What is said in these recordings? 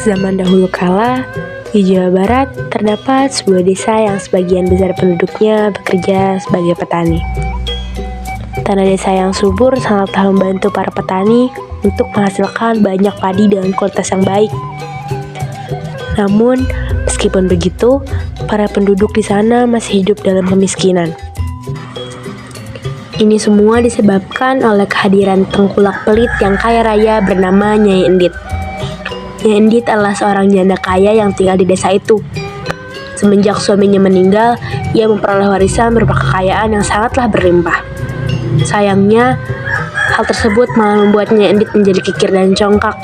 Zaman dahulu kala, di Jawa Barat terdapat sebuah desa yang sebagian besar penduduknya bekerja sebagai petani. Tanah desa yang subur sangatlah membantu para petani untuk menghasilkan banyak padi dengan kualitas yang baik. Namun, meskipun begitu, para penduduk di sana masih hidup dalam kemiskinan. Ini semua disebabkan oleh kehadiran tengkulak pelit yang kaya raya bernama Nyai Endit. Nyai Endit adalah seorang janda kaya yang tinggal di desa itu. Semenjak suaminya meninggal, ia memperoleh warisan berupa kekayaan yang sangatlah berlimpah. Sayangnya, hal tersebut malah membuat Nyai Endit menjadi kikir dan congkak.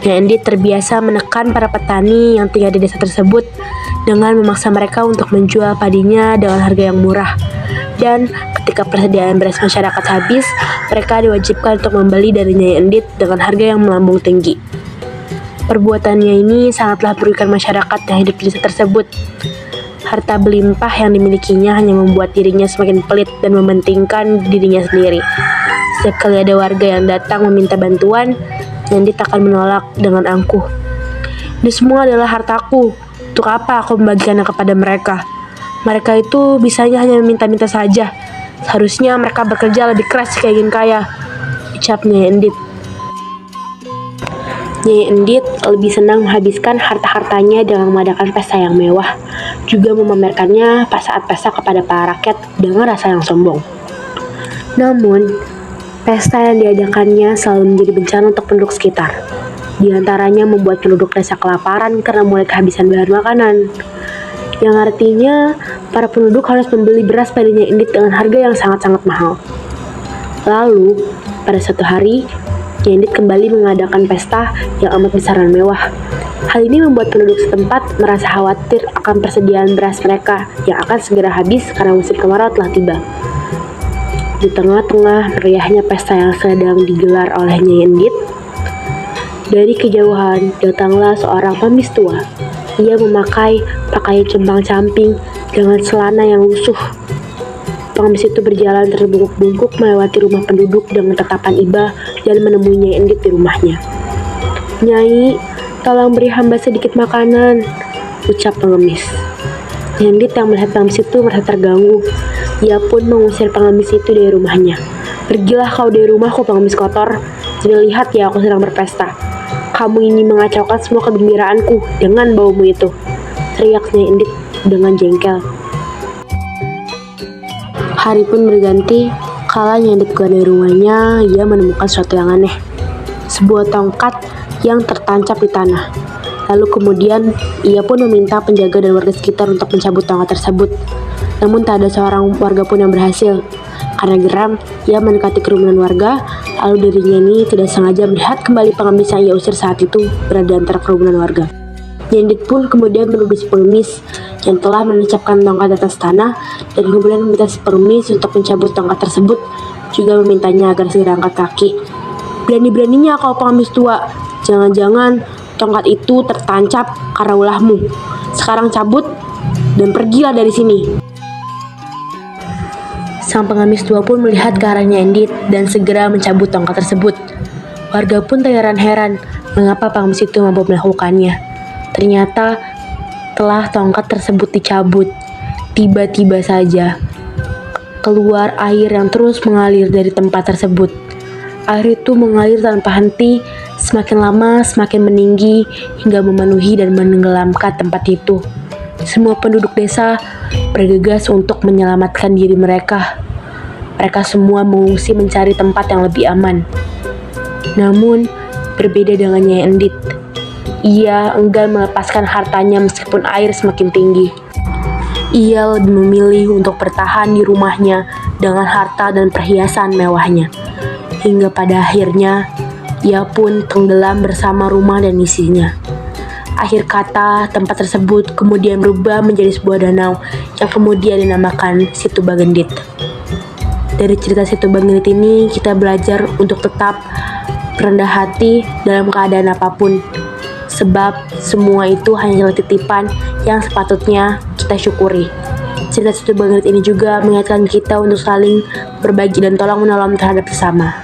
Nyai Endit terbiasa menekan para petani yang tinggal di desa tersebut dengan memaksa mereka untuk menjual padinya dengan harga yang murah. Dan ketika persediaan beras masyarakat habis, mereka diwajibkan untuk membeli dari Nyai Endit dengan harga yang melambung tinggi. Perbuatannya ini sangatlah merugikan masyarakat yang hidup di desa tersebut. Harta berlimpah yang dimilikinya hanya membuat dirinya semakin pelit dan mementingkan dirinya sendiri. Setiap kali ada warga yang datang meminta bantuan, Nyai Endit akan menolak dengan angkuh. Ini semua adalah hartaku, untuk apa aku membagikannya kepada mereka? Mereka itu bisanya hanya meminta-minta saja. Seharusnya mereka bekerja lebih keras jika ingin kaya, ucap Nyai Endit. Nyai Endit lebih senang menghabiskan harta-hartanya dengan mengadakan pesta yang mewah, juga memamerkannya pas saat pesta kepada para rakyat dengan rasa yang sombong. Namun, pesta yang diadakannya selalu menjadi bencana untuk penduduk sekitar. Di antaranya membuat penduduk desa kelaparan karena mulai kehabisan bahan makanan. Yang artinya, para penduduk harus membeli beras pada Nyai Endit dengan harga yang sangat-sangat mahal. Lalu, pada suatu hari, Nyai Endit kembali mengadakan pesta yang amat besar dan mewah. Hal ini membuat penduduk setempat merasa khawatir akan persediaan beras mereka yang akan segera habis karena musim kemarau telah tiba. Di tengah-tengah meriahnya pesta yang sedang digelar oleh Nyai Endit, dari kejauhan datanglah seorang pengemis tua. Ia memakai pakaian compang-camping dengan celana yang lusuh. Pengemis itu berjalan terbungkuk-bungkuk melewati rumah penduduk dengan tatapan iba dan menemui Nyai Endit di rumahnya. "Nyai, tolong beri hamba sedikit makanan," ucap pengemis. Nyai Endit yang melihat pengemis itu merasa terganggu. Ia pun mengusir pengemis itu dari rumahnya. "Pergilah kau dari rumahku, pengemis kotor. Jadi lihat ya, aku sedang berpesta. Kamu ini mengacaukan semua kegembiraanku dengan baumu itu," teriak Nyai Endit dengan jengkel. Hari pun berganti. Kala Nyai Endit keluar dari rumahnya, ia menemukan sesuatu yang aneh. Sebuah tongkat yang tertancap di tanah. Lalu kemudian, ia pun meminta penjaga dan warga sekitar untuk mencabut tongkat tersebut. Namun tak ada seorang warga pun yang berhasil. Karena geram, ia mendekati kerumunan warga, lalu dirinya ini tidak sengaja melihat kembali pengemis yang ia usir saat itu berada di antara kerumunan warga. Nyai Endit pun kemudian menuduh si pengemis yang telah menancapkan tongkat di atas tanah dan kemudian meminta si pengemis untuk mencabut tongkat tersebut, juga memintanya agar segera angkat kaki. "Berani-beraninya kau pengemis tua, jangan-jangan tongkat itu tertancap karena ulahmu. Sekarang cabut dan pergilah dari sini." Sang pengemis tua pun melihat ke arah Nyai Endit dan segera mencabut tongkat tersebut. Warga pun terheran-heran mengapa pengemis itu mampu melakukannya. Ternyata telah tongkat tersebut dicabut. Tiba-tiba saja keluar air yang terus mengalir dari tempat tersebut. Air itu mengalir tanpa henti, semakin lama semakin meninggi hingga memenuhi dan menenggelamkan tempat itu. Semua penduduk desa bergegas untuk menyelamatkan diri mereka. Mereka semua mengungsi mencari tempat yang lebih aman. Namun, berbeda dengan Nyai Endit. Ia enggan melepaskan hartanya meskipun air semakin tinggi. Ia lebih memilih untuk bertahan di rumahnya dengan harta dan perhiasan mewahnya. Hingga pada akhirnya, ia pun tenggelam bersama rumah dan isinya. Akhir kata, tempat tersebut kemudian berubah menjadi sebuah danau yang kemudian dinamakan Situ Bagendit. Dari cerita Situ Bagendit ini, kita belajar untuk tetap rendah hati dalam keadaan apapun. Sebab semua itu hanyalah titipan yang sepatutnya kita syukuri. Cerita Situ Bagendit ini juga mengingatkan kita untuk saling berbagi dan tolong menolong terhadap sesama.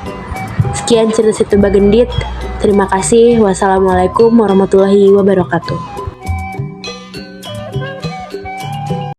Sekian cerita Situ Bagendit. Terima kasih. Wassalamualaikum warahmatullahi wabarakatuh.